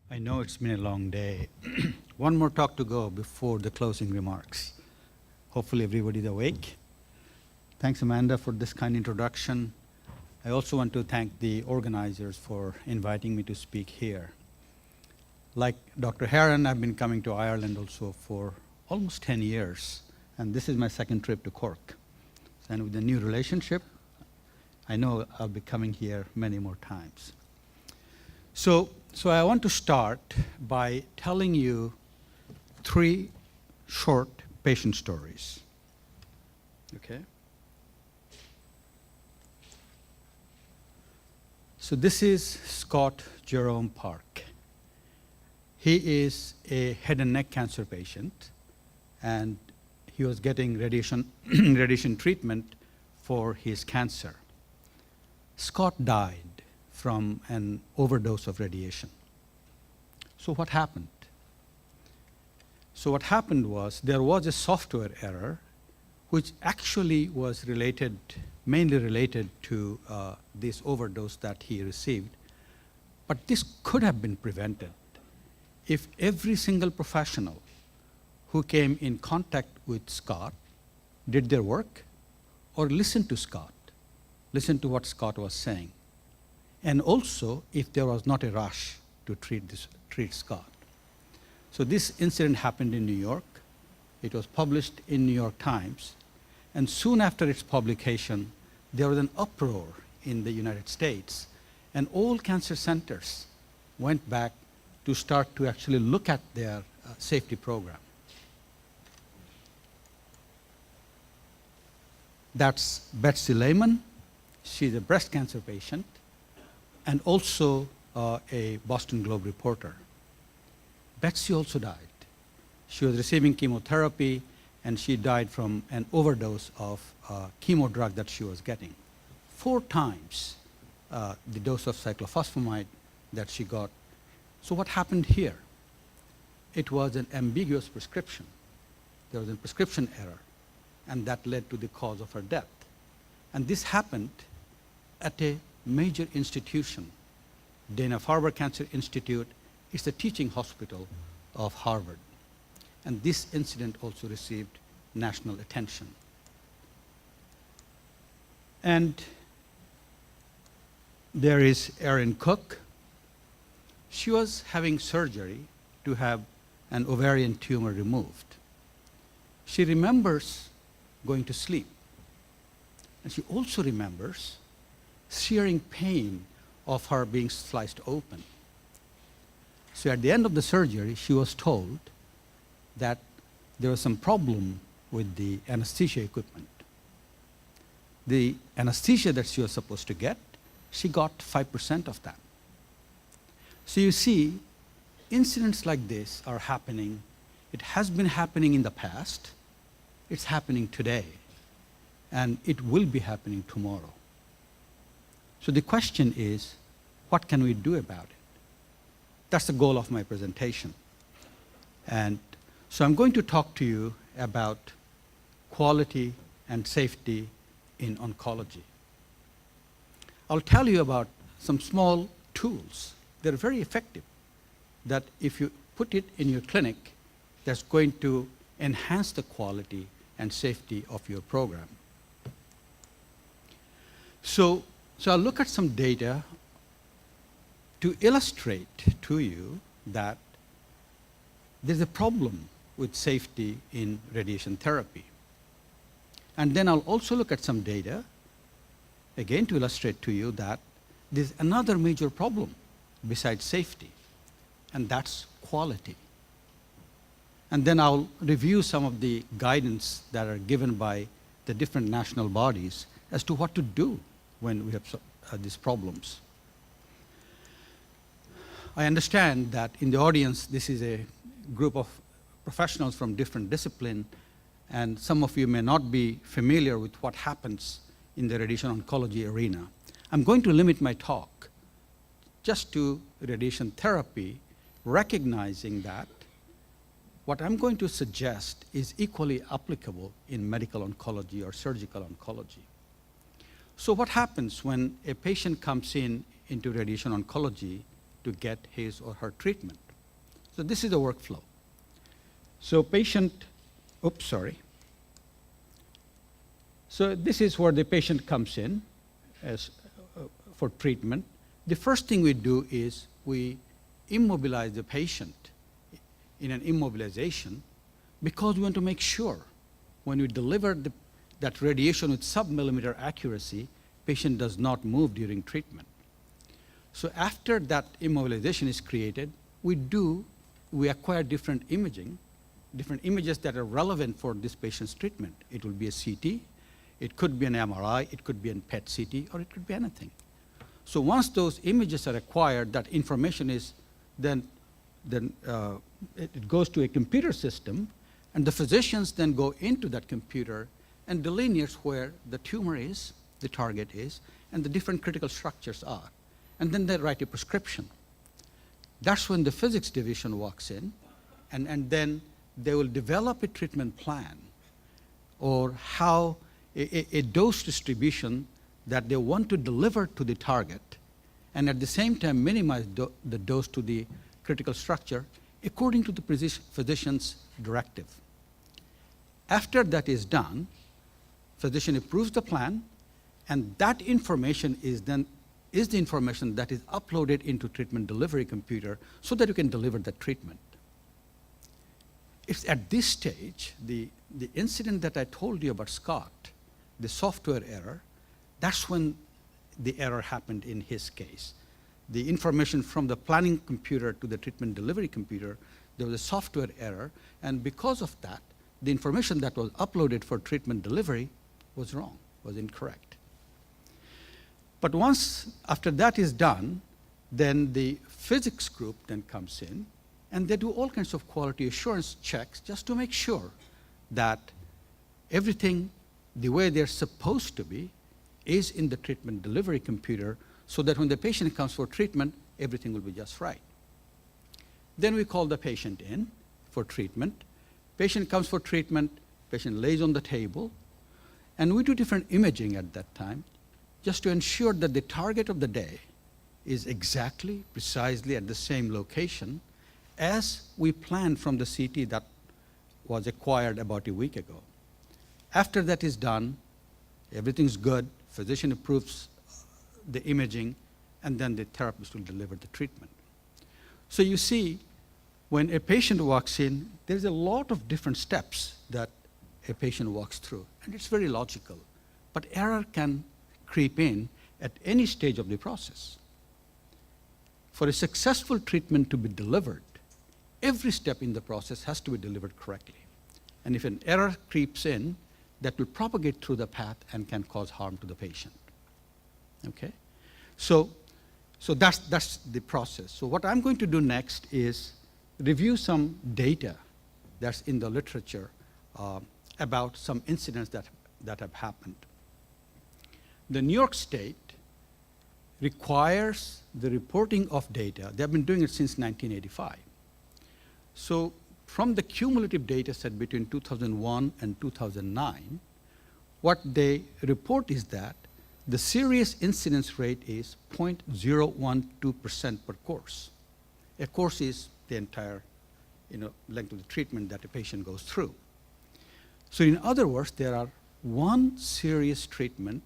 I know it's been a long day. One more talk to go before the closing remarks. Hopefully everybody's awake. Thanks, Amanda, for this kind introduction. I also want to thank the organizers for inviting me to speak here. Like Dr. Heron, I've been coming to Ireland also for almost 10 years, and this is my second trip to Cork. And with the new relationship, I know I'll be coming here many more times. So I want to start by telling you 3 short patient stories. Okay? So this is Scott Jerome Park. He is a head and neck cancer patient, and he was getting radiation treatment for his cancer. Scott died from an overdose of radiation. So what happened? So what happened was there was a software error which actually was mainly related to this overdose that he received. But this could have been prevented if every single professional who came in contact with Scott did their work or listened to Scott, listened to what Scott was saying. And also if there was not a rush to treat Scott. So this incident happened in New York. It was published in New York Times. And soon after its publication, there was an uproar in the United States. And all cancer centers went back to start to actually look at their safety program. That's Betsy Lehman. She's a breast cancer patient and also a Boston Globe reporter. Betsy also died. She was receiving chemotherapy, and she died from an overdose of chemo drug that she was getting. 4 times the dose of cyclophosphamide that she got. So what happened here? It was an ambiguous prescription. There was a prescription error, and that led to the cause of her death. And this happened at a major institution, Dana-Farber Cancer Institute. It's the teaching hospital of Harvard. And this incident also received national attention. And there is Erin Cook. She was having surgery to have an ovarian tumor removed. She remembers going to sleep. And she also remembers searing pain of her being sliced open. So at the end of the surgery, she was told that there was some problem with the anesthesia equipment. The anesthesia that she was supposed to get, she got 5% of that. So you see, incidents like this are happening. It has been happening in the past. It's happening today. And it will be happening tomorrow. So the question is, what can we do about it? That's the goal of my presentation. And so I'm going to talk to you about quality and safety in oncology. I'll tell you about some small tools. They're very effective, that if you put it in your clinic, that's going to enhance the quality and safety of your program. So I'll look at some data to illustrate to you that there's a problem with safety in radiation therapy. And then I'll also look at some data, again to illustrate to you that there's another major problem besides safety, and that's quality. And then I'll review some of the guidance that are given by the different national bodies as to what to do when we have these problems. I understand that in the audience, this is a group of professionals from different disciplines, and some of you may not be familiar with what happens in the radiation oncology arena. I'm going to limit my talk just to radiation therapy, recognizing that what I'm going to suggest is equally applicable in medical oncology or surgical oncology. So what happens when a patient comes into radiation oncology to get his or her treatment. So this is the workflow. So So this is where the patient comes in for treatment. The first thing we do is we immobilize the patient in an immobilization because we want to make sure when we deliver that radiation with sub-millimeter accuracy, patient does not move during treatment. So after that immobilization is created, we acquire different images that are relevant for this patient's treatment. It will be a CT, it could be an MRI, it could be a PET CT, or it could be anything. So once those images are acquired, that information is then it goes to a computer system, and the physicians then go into that computer and delineate where the tumor is, the target is, and the different critical structures are. And then they write a prescription. That's when the physics division walks in, and then they will develop a treatment plan or how a dose distribution that they want to deliver to the target, and at the same time minimize the dose to the critical structure according to the physician's directive. After that is done, physician approves the plan, and that information is the information that is uploaded into treatment delivery computer so that you can deliver the treatment. It's at this stage, the incident that I told you about Scott, the software error, that's when the error happened in his case. The information from the planning computer to the treatment delivery computer, there was a software error, and because of that, the information that was uploaded for treatment delivery was wrong, was incorrect. But once after that is done, then the physics group then comes in, and they do all kinds of quality assurance checks just to make sure that everything the way they're supposed to be is in the treatment delivery computer, so that when the patient comes for treatment, everything will be just right. Then we call the patient in for treatment. Patient comes for treatment, patient lays on the table, and we do different imaging at that time just to ensure that the target of the day is exactly, precisely at the same location as we planned from the CT that was acquired about a week ago. After that is done, everything's good, physician approves the imaging, and then the therapist will deliver the treatment. So you see, when a patient walks in, there's a lot of different steps that a patient walks through, and it's very logical. But error can creep in at any stage of the process. For a successful treatment to be delivered, every step in the process has to be delivered correctly. And if an error creeps in, that will propagate through the path and can cause harm to the patient. Okay? So that's the process. So what I'm going to do next is review some data that's in the literature about some incidents that have happened. The New York State requires the reporting of data. They've been doing it since 1985. So from the cumulative data set between 2001 and 2009, what they report is that the serious incidence rate is 0.012% per course. A course is the entire length of the treatment that a patient goes through. So in other words, there are one serious treatment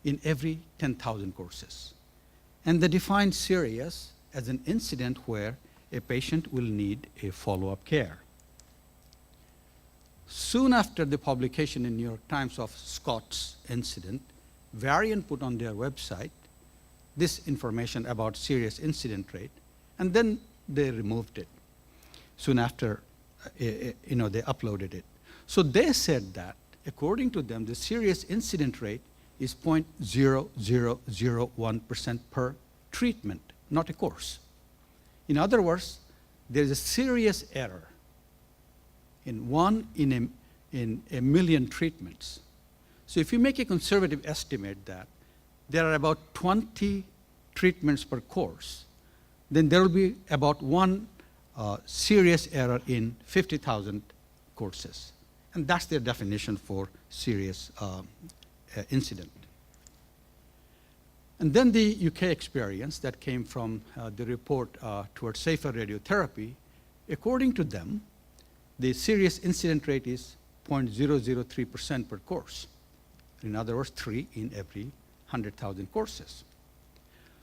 in every 10,000 courses. And they define serious as an incident where a patient will need a follow-up care. Soon after the publication in New York Times of Scott's incident, Varian put on their website this information about serious incident rate, and then they removed it. Soon after, they uploaded it. So they said that, according to them, the serious incident rate is 0.0001% per treatment, not a course. In other words, there is a serious error in a million treatments. So if you make a conservative estimate that there are about 20 treatments per course, then there will be about one serious error in 50,000 courses. And that's their definition for serious incident. And then the UK experience that came from the report towards safer radiotherapy, according to them, the serious incident rate is 0.003% per course. In other words, 3 in every 100,000 courses.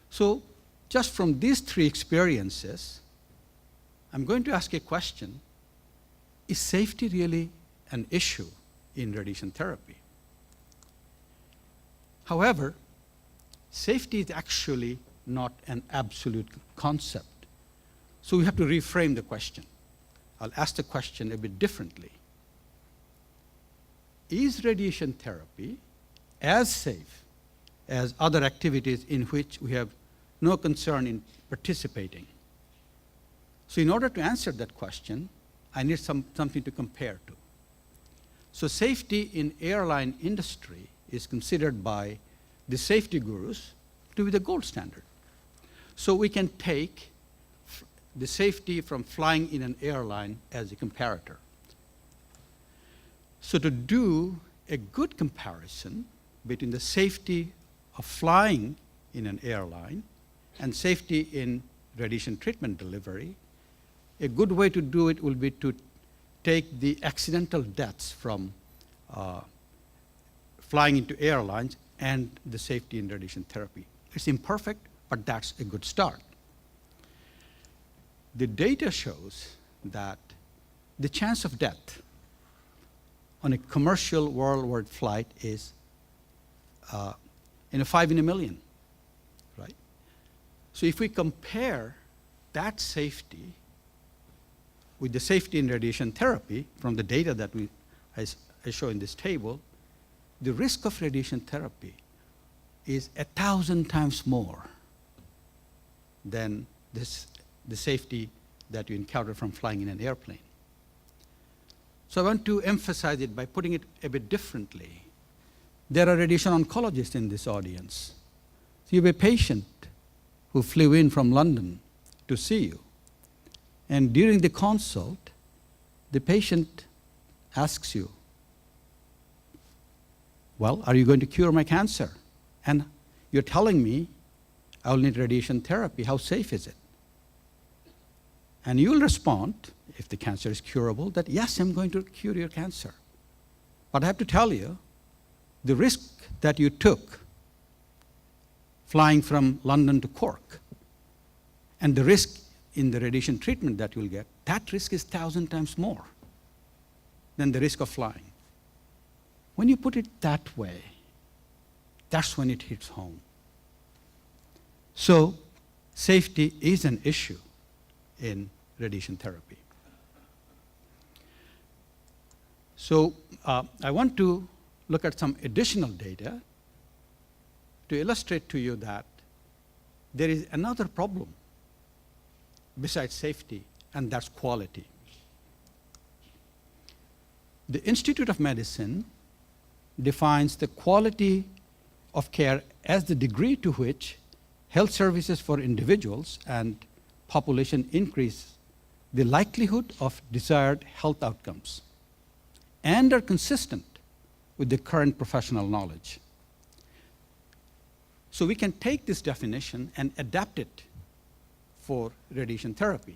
So just from these 3 experiences, I'm going to ask a question. Is safety really an issue in radiation therapy? However, safety is actually not an absolute concept. So we have to reframe the question. I'll ask the question a bit differently. Is radiation therapy as safe as other activities in which we have no concern in participating? So in order to answer that question, I need something to compare to. So safety in airline industry is considered by the safety gurus to be the gold standard. So we can take the safety from flying in an airline as a comparator. So to do a good comparison between the safety of flying in an airline and safety in radiation treatment delivery, a good way to do it will be to take the accidental deaths from flying into airlines and the safety in radiation therapy. It's imperfect, but that's a good start. The data shows that the chance of death on a commercial worldwide flight is 5 in a million, right? So if we compare that safety with the safety in radiation therapy from the data that I show in this table, the risk of radiation therapy is 1,000 times more than the safety that you encounter from flying in an airplane. So I want to emphasize it by putting it a bit differently. There are radiation oncologists in this audience. So you have a patient who flew in from London to see you. And during the consult, the patient asks you, well, are you going to cure my cancer? And you're telling me I will need radiation therapy. How safe is it? And you will respond, if the cancer is curable, that yes, I'm going to cure your cancer. But I have to tell you, the risk that you took flying from London to Cork and the risk in the radiation treatment that you'll get, that risk is 1,000 times more than the risk of flying. When you put it that way, that's when it hits home. So safety is an issue in radiation therapy. So I want to look at some additional data to illustrate to you that there is another problem besides safety, and that's quality. The Institute of Medicine defines the quality of care as the degree to which health services for individuals and population increase the likelihood of desired health outcomes and are consistent with the current professional knowledge. So we can take this definition and adapt it for radiation therapy.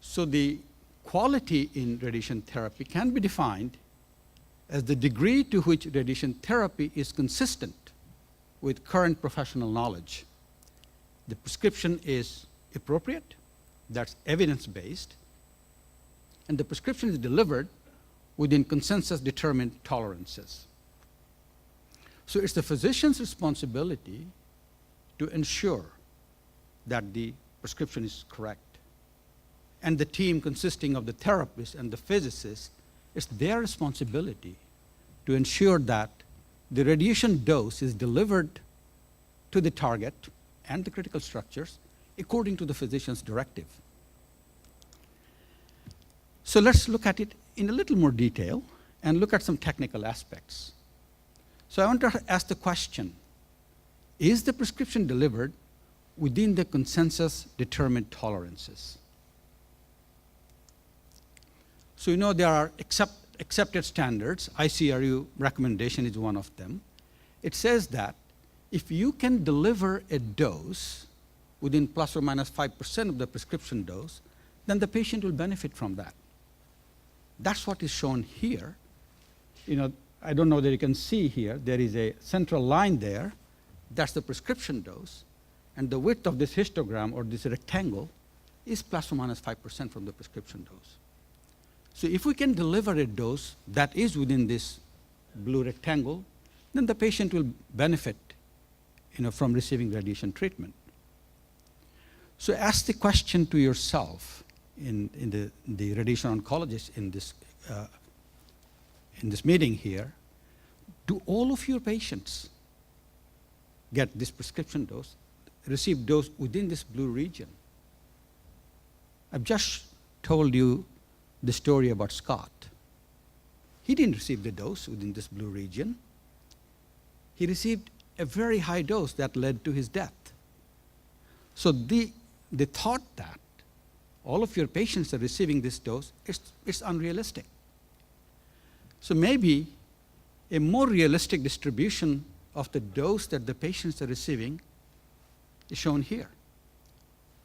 So the quality in radiation therapy can be defined as the degree to which radiation therapy is consistent with current professional knowledge. The prescription is appropriate, that's evidence-based, and the prescription is delivered within consensus-determined tolerances. So it's the physician's responsibility to ensure that the prescription is correct. And the team consisting of the therapist and the physicist, it's their responsibility to ensure that the radiation dose is delivered to the target and the critical structures according to the physician's directive. So let's look at it in a little more detail and look at some technical aspects. So I want to ask the question, is the prescription delivered within the consensus-determined tolerances? So you know there are accepted standards. ICRU recommendation is one of them. It says that if you can deliver a dose within plus or minus 5% of the prescription dose, then the patient will benefit from that. That's what is shown here. I don't know that you can see here. There is a central line there. That's the prescription dose. And the width of this histogram, or this rectangle, is plus or minus 5% from the prescription dose. So if we can deliver a dose that is within this blue rectangle, then the patient will benefit from receiving radiation treatment. So ask the question to yourself, in the radiation oncologist in this meeting here, do all of your patients get this prescription dose, receive dose within this blue region? I've just told you the story about Scott. He didn't receive the dose within this blue region. He received a very high dose that led to his death. So the thought that all of your patients are receiving this dose, it's unrealistic. So maybe a more realistic distribution of the dose that the patients are receiving is shown here.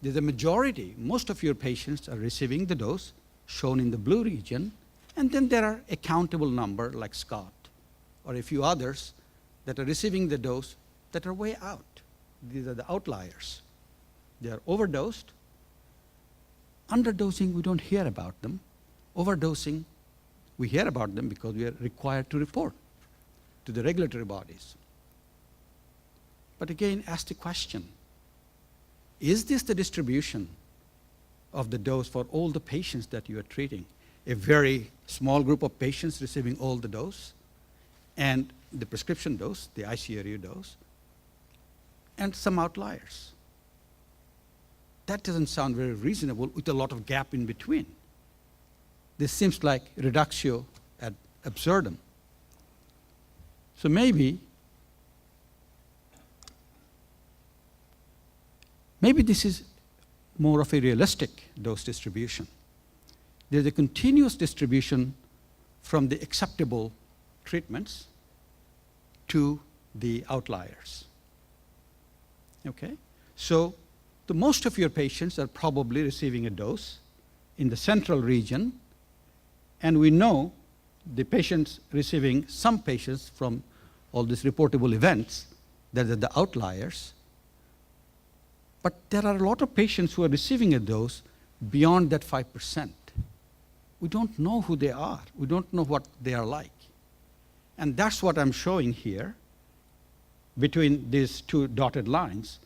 There's a majority, most of your patients are receiving the dose shown in the blue region, and then there are a countable number like Scott or a few others that are receiving the dose that are way out. These are the outliers. They are overdosed. Underdosing, we don't hear about them. Overdosing, we hear about them because we are required to report to the regulatory bodies. But again, ask the question, is this the distribution of the dose for all the patients that you are treating? A very small group of patients receiving all the dose, and the prescription dose, the ICRU dose, and some outliers. That doesn't sound very reasonable with a lot of gap in between. This seems like reductio ad absurdum. So maybe this is more of a realistic dose distribution. There's a continuous distribution from the acceptable treatments to the outliers. Okay? So the most of your patients are probably receiving a dose in the central region, and we know the patients receiving, some patients from all these reportable events, that are the outliers. But there are a lot of patients who are receiving a dose beyond that 5%. We don't know who they are. We don't know what they are like. And that's what I'm showing here between these two dotted lines.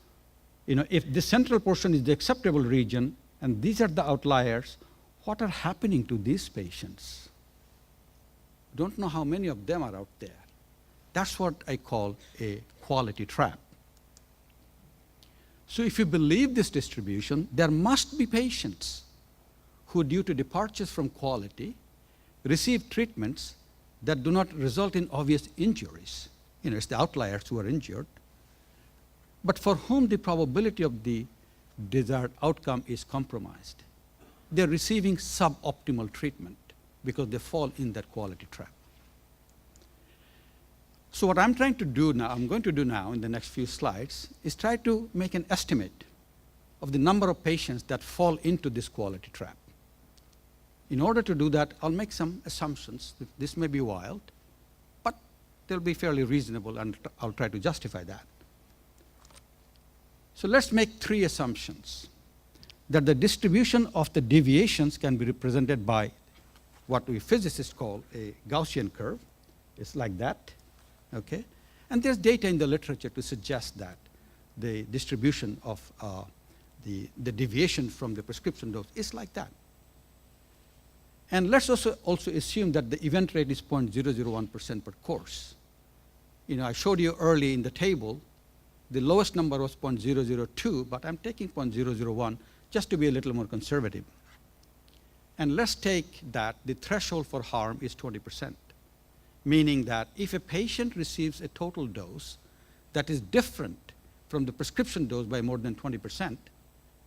If the central portion is the acceptable region and these are the outliers, what are happening to these patients? Don't know how many of them are out there. That's what I call a quality trap. So if you believe this distribution, there must be patients who, due to departures from quality, receive treatments that do not result in obvious injuries. It's the outliers who are injured, but for whom the probability of the desired outcome is compromised. They're receiving suboptimal treatment because they fall in that quality trap. So what I'm going to do now in the next few slides, is try to make an estimate of the number of patients that fall into this quality trap. In order to do that, I'll make some assumptions. This may be wild, but they'll be fairly reasonable, and I'll try to justify that. So let's make 3 assumptions. That the distribution of the deviations can be represented by what we physicists call a Gaussian curve. It's like that, okay? And there's data in the literature to suggest that the distribution of the deviation from the prescription dose is like that. And let's also assume that the event rate is 0.001% per course. I showed you early in the table, the lowest number was 0.002, but I'm taking 0.001 just to be a little more conservative. And let's take that the threshold for harm is 20%, meaning that if a patient receives a total dose that is different from the prescription dose by more than 20%,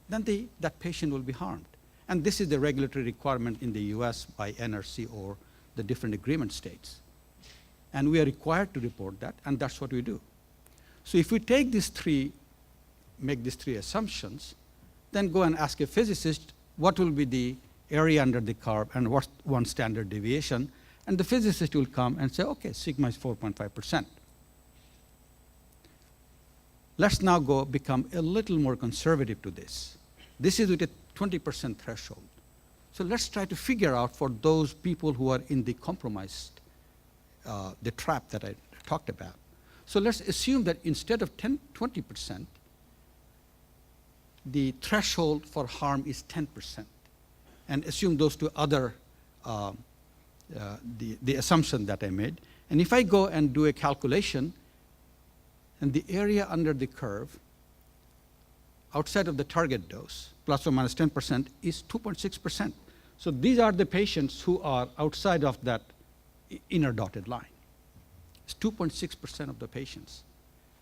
then that patient will be harmed. And this is the regulatory requirement in the US by NRC or the different agreement states. And we are required to report that, and that's what we do. So if we take these three, make these three assumptions, then go and ask a physicist what will be the area under the curve and what's one standard deviation, and the physicist will come and say, okay, sigma is 4.5%. Let's now go become a little more conservative to this. This is with a 20% threshold. So let's try to figure out for those people who are in the compromised, the trap that I talked about. So let's assume that instead of 20%, the threshold for harm is 10%, and assume those two other, the assumption that I made. And if I go and do a calculation, and the area under the curve, outside of the target dose, plus or minus 10%, is 2.6%. So these are the patients who are outside of that inner dotted line. It's 2.6% of the patients.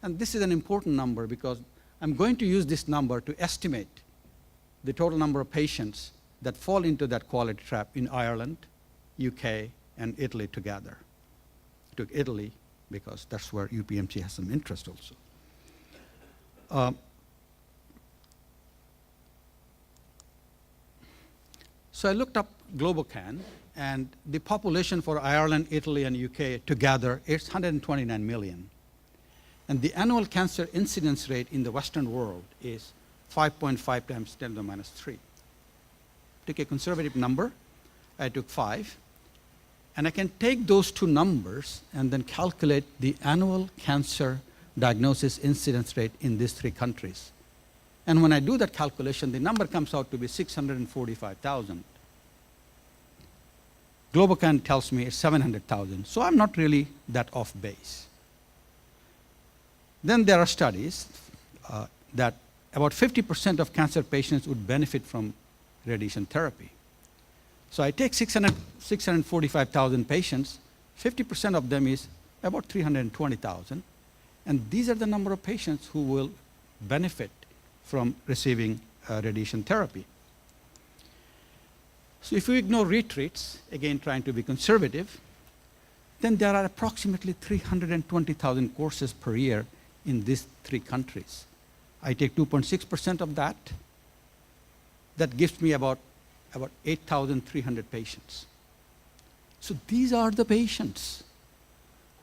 And this is an important number because I'm going to use this number to estimate the total number of patients that fall into that quality trap in Ireland, UK, and Italy together. I took Italy because that's where UPMC has some interest also. So I looked up GloboCan, and the population for Ireland, Italy, and UK together is 129 million. And the annual cancer incidence rate in the Western world is 5.5 times 10 to the minus 3. Took a conservative number. I took 5. And I can take those two numbers and then calculate the annual cancer diagnosis incidence rate in these three countries. And when I do that calculation, the number comes out to be 645,000. GloboCan tells me it's 700,000. So I'm not really that off base. Then there are studies that about 50% of cancer patients would benefit from radiation therapy. So I take 645,000 patients, 50% of them is about 320,000, and these are the number of patients who will benefit from receiving radiation therapy. So if we ignore retreats, again trying to be conservative, then there are approximately 320,000 courses per year in these three countries. I take 2.6% of that. That gives me about 8,300 patients. So these are the patients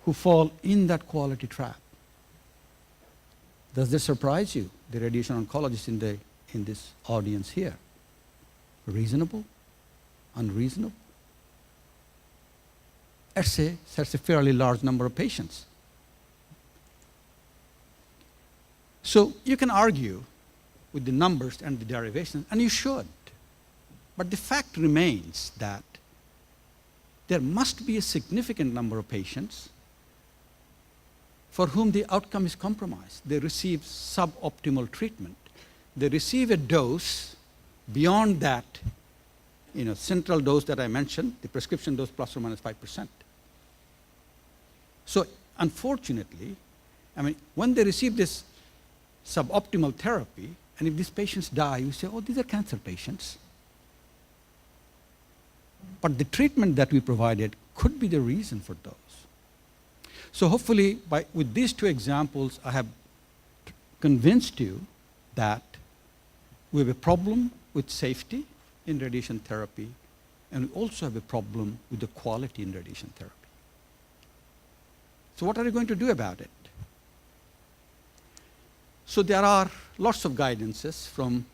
who fall in that quality trap. Does this surprise you, the radiation oncologists in this audience here? Reasonable? Unreasonable? That's a fairly large number of patients. So you can argue with the numbers and the derivations, and you should. But the fact remains that there must be a significant number of patients for whom the outcome is compromised. They receive suboptimal treatment. They receive a dose beyond that, central dose that I mentioned, the prescription dose plus or minus 5%. So unfortunately, when they receive this suboptimal therapy, and if these patients die, you say, oh, these are cancer patients. But the treatment that we provided could be the reason for those. So hopefully, with these two examples, I have convinced you that we have a problem with safety in radiation therapy, and we also have a problem with the quality in radiation therapy. So what are you going to do about it? So there are lots of guidances from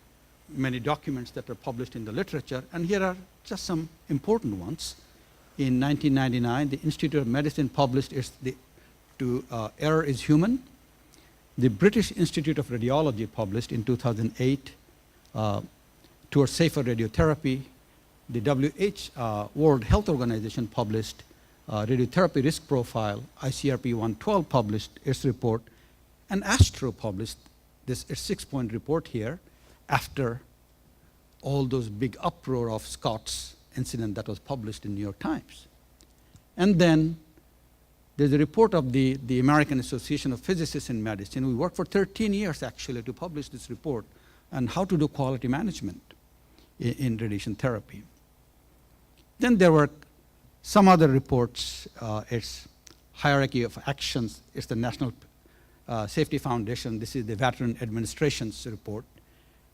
many documents that are published in the literature, and here are just some important ones. In 1999, the Institute of Medicine published Error is Human. The British Institute of Radiology published in 2008 Towards Safer Radiotherapy. The World Health Organization published Radiotherapy Risk Profile. ICRP 112 published its report, and ASTRO published its 6-point report here after all those big uproar of Scott's incident that was published in New York Times. And then there's a report of the American Association of Physicists in Medicine. We worked for 13 years actually to publish this report on how to do quality management in radiation therapy. Then there were some other reports. It's Hierarchy of Actions. It's the National Safety Foundation. This is the Veteran Administration's report.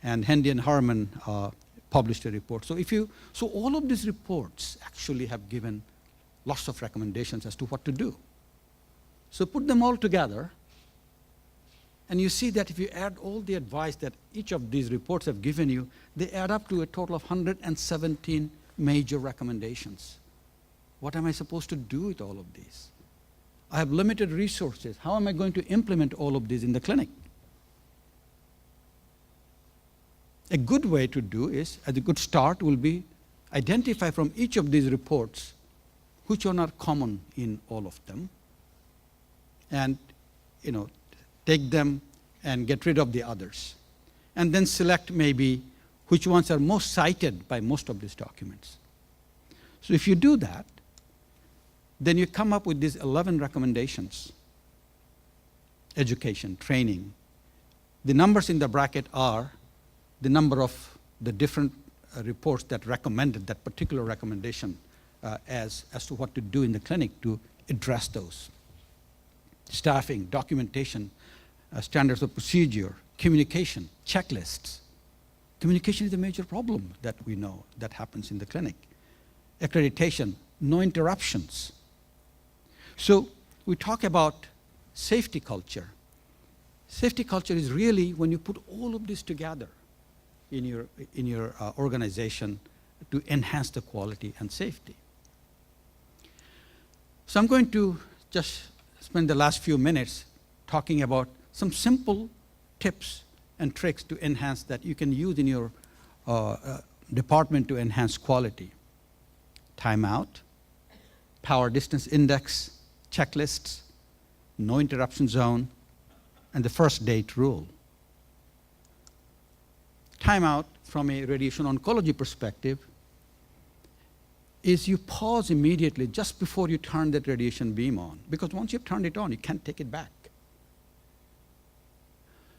And Hendy and Harmon published a report. So all of these reports actually have given lots of recommendations as to what to do. So put them all together, and you see that if you add all the advice that each of these reports have given you, they add up to a total of 117 major recommendations. What am I supposed to do with all of these? I have limited resources. How am I going to implement all of these in the clinic? A good way to do is, as a good start will be, identify from each of these reports which one are common in all of them, and take them and get rid of the others. And then select maybe which ones are most cited by most of these documents. So if you do that, then you come up with these 11 recommendations. Education, training. The numbers in the bracket are the number of the different reports that recommended that particular recommendation as to what to do in the clinic to address those. Staffing, documentation, standards of procedure, communication, checklists. Communication is a major problem that we know that happens in the clinic. Accreditation, no interruptions. So we talk about safety culture. Safety culture is really when you put all of this together in your organization to enhance the quality and safety. So I'm going to just spend the last few minutes talking about some simple tips and tricks to enhance that you can use in your department to enhance quality. Timeout, power distance index, checklists, no interruption zone, and the first date rule. Timeout, from a radiation oncology perspective, is you pause immediately just before you turn that radiation beam on, because once you've turned it on, you can't take it back.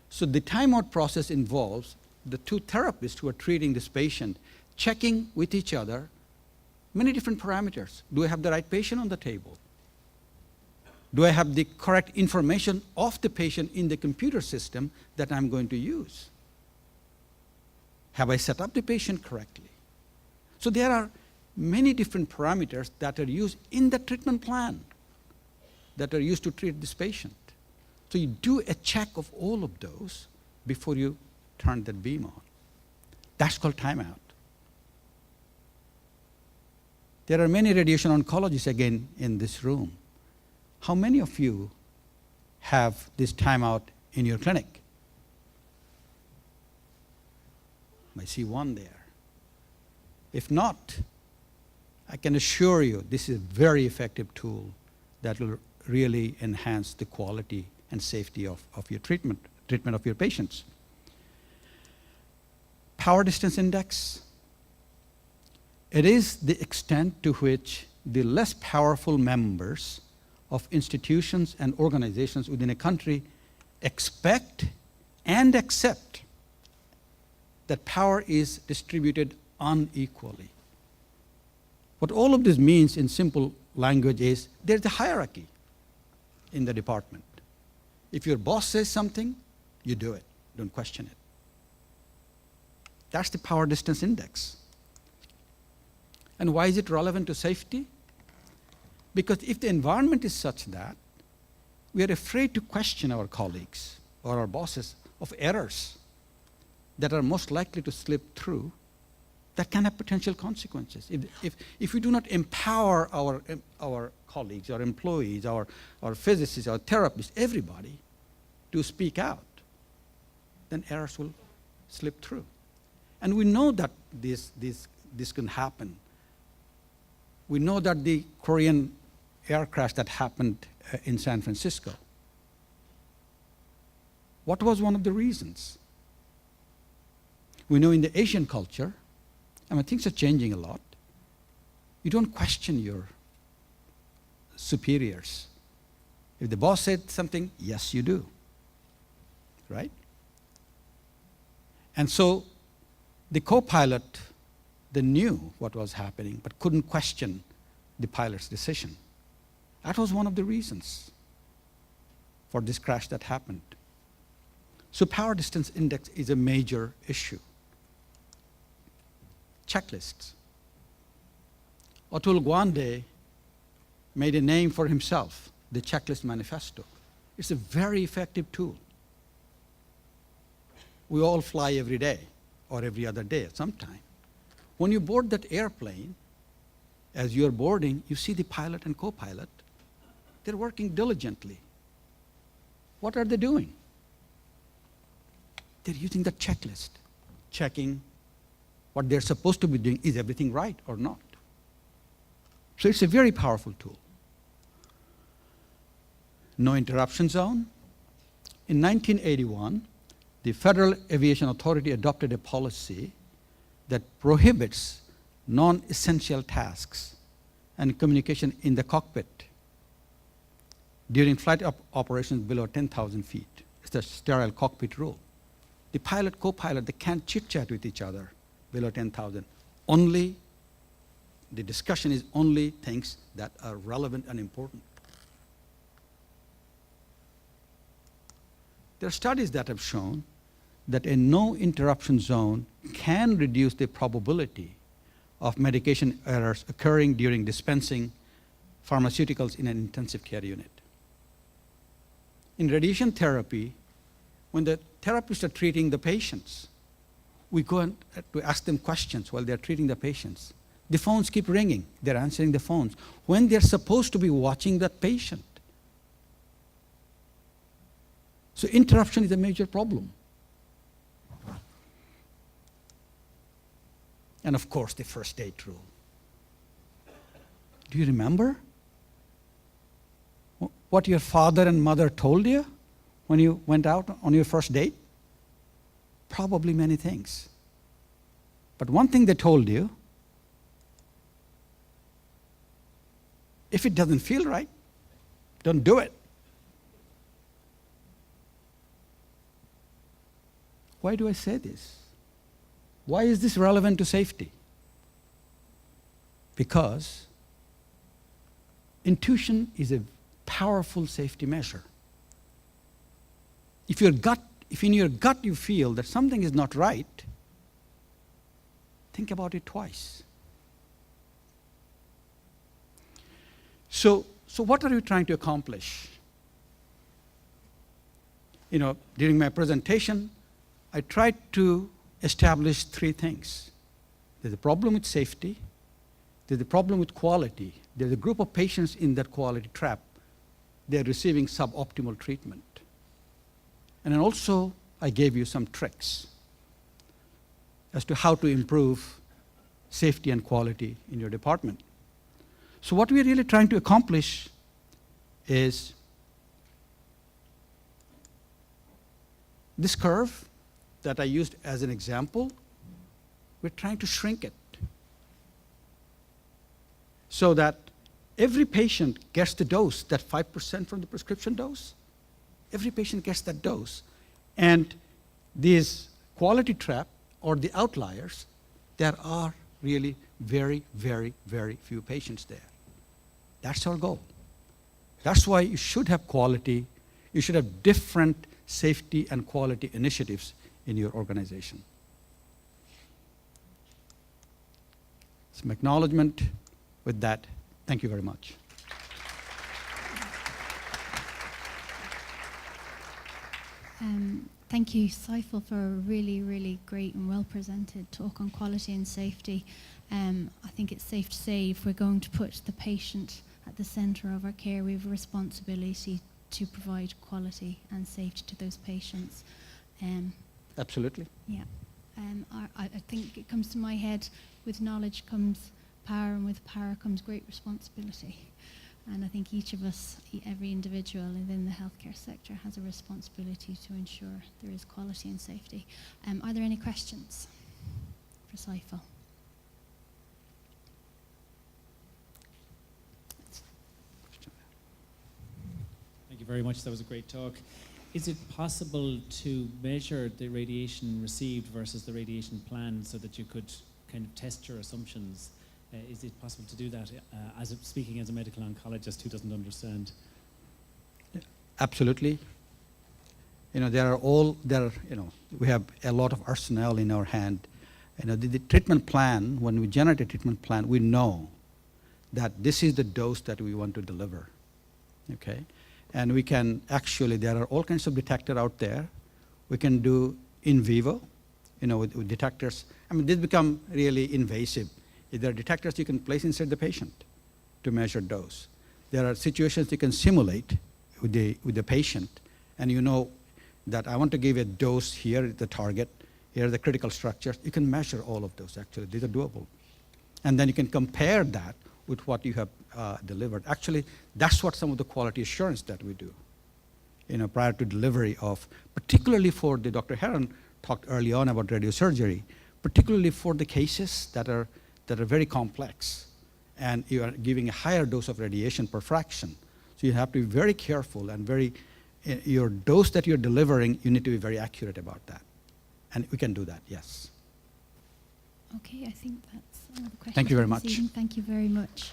So the timeout process involves the two therapists who are treating this patient checking with each other many different parameters. Do I have the right patient on the table? Do I have the correct information of the patient in the computer system that I'm going to use? Have I set up the patient correctly? So there are many different parameters that are used in the treatment plan that are used to treat this patient. So you do a check of all of those before you turn that beam on. That's called timeout. There are many radiation oncologists again in this room. How many of you have this timeout in your clinic? I see one there. If not, I can assure you this is a very effective tool that will really enhance the quality and safety of your treatment of your patients. Power distance index. It is the extent to which the less powerful members of institutions and organizations within a country expect and accept that power is distributed unequally. What all of this means in simple language is there's a hierarchy in the department. If your boss says something, you do it. Don't question it. That's the power distance index. And why is it relevant to safety? Because if the environment is such that we are afraid to question our colleagues or our bosses of errors that are most likely to slip through, that can have potential consequences. If we do not empower our colleagues, our employees, our physicists, our therapists, everybody to speak out, then errors will slip through. And we know that this can happen. We know that the Korean air crash that happened in San Francisco. What was one of the reasons? We know in the Asian culture, things are changing a lot. You don't question your superiors. If the boss said something, yes, you do. Right? And so the co-pilot, they knew what was happening, but couldn't question the pilot's decision. That was one of the reasons for this crash that happened. So power distance index is a major issue. Checklists. Atul Gawande made a name for himself, the Checklist Manifesto. It's a very effective tool. We all fly every day or every other day at some time. When you board that airplane, as you're boarding, you see the pilot and co-pilot. They're working diligently. What are they doing? They're using the checklist, checking what they're supposed to be doing. Is everything right or not? So it's a very powerful tool. No interruption zone. In 1981, the Federal Aviation Authority adopted a policy that prohibits non-essential tasks and communication in the cockpit during flight operations below 10,000 feet. It's the sterile cockpit rule. The pilot, co-pilot, they can't chit-chat with each other below 10,000. Only, the discussion is only things that are relevant and important. There are studies that have shown that a no interruption zone can reduce the probability of medication errors occurring during dispensing pharmaceuticals in an intensive care unit. In radiation therapy, when the therapists are treating the patients, we go and to ask them questions while they're treating the patients. The phones keep ringing. They're answering the phones when they're supposed to be watching that patient. So interruption is a major problem. And of course, the first date rule. Do you remember what your father and mother told you when you went out on your first date? Probably many things. But one thing they told you, if it doesn't feel right, don't do it. Why do I say this? Why is this relevant to safety? Because intuition is a powerful safety measure. If in your gut you feel that something is not right, think about it twice. So what are you trying to accomplish? During my presentation, I tried to establish three things. There's a problem with safety, there's a problem with quality, there's a group of patients in that quality trap. They're receiving suboptimal treatment. And then also, I gave you some tricks as to how to improve safety and quality in your department. So what we're really trying to accomplish is this curve that I used as an example, we're trying to shrink it so that every patient gets the dose, that 5% from the prescription dose. Every patient gets that dose. And these quality trap or the outliers, there are really very, very, very few patients there. That's our goal. That's why you should have quality. You should have different safety and quality initiatives in your organization. Some acknowledgement with that. Thank you very much. Thank you, Saiful, for a really, really great and well-presented talk on quality and safety. I think it's safe to say if we're going to put the patient at the centre of our care, we have a responsibility to provide quality and safety to those patients. Absolutely. Yeah. I think it comes to my head, with knowledge comes power, and with power comes great responsibility. And I think each of us, every individual within the healthcare sector, has a responsibility to ensure there is quality and safety. Are there any questions for Saiful? Thank you very much. That was a great talk. Is it possible to measure the radiation received versus the radiation planned so that you could kind of test your assumptions? Is it possible to do that, speaking as a medical oncologist who doesn't understand? Absolutely. You know, we have a lot of arsenal in our hand. You know, the treatment plan, when we generate a treatment plan, we know that this is the dose that we want to deliver, okay? And we can actually, there are all kinds of detectors out there. We can do in vivo, you know, with detectors. I mean, this become really invasive. There are detectors you can place inside the patient to measure dose. There are situations you can simulate with the patient, and you know that I want to give a dose here at the target, here are the critical structures. You can measure all of those, actually. These are doable. And then you can compare that with what you have delivered. Actually, that's what some of the quality assurance that we do, you know, prior to delivery of, particularly for the Dr. Heron talked early on about radiosurgery, particularly for the cases that are very complex, and you are giving a higher dose of radiation per fraction. So you have to be very careful and your dose that you're delivering, you need to be very accurate about that. And we can do that, yes. Okay, I think that's all the questions. Thank you very for this much. evening. Thank you very much.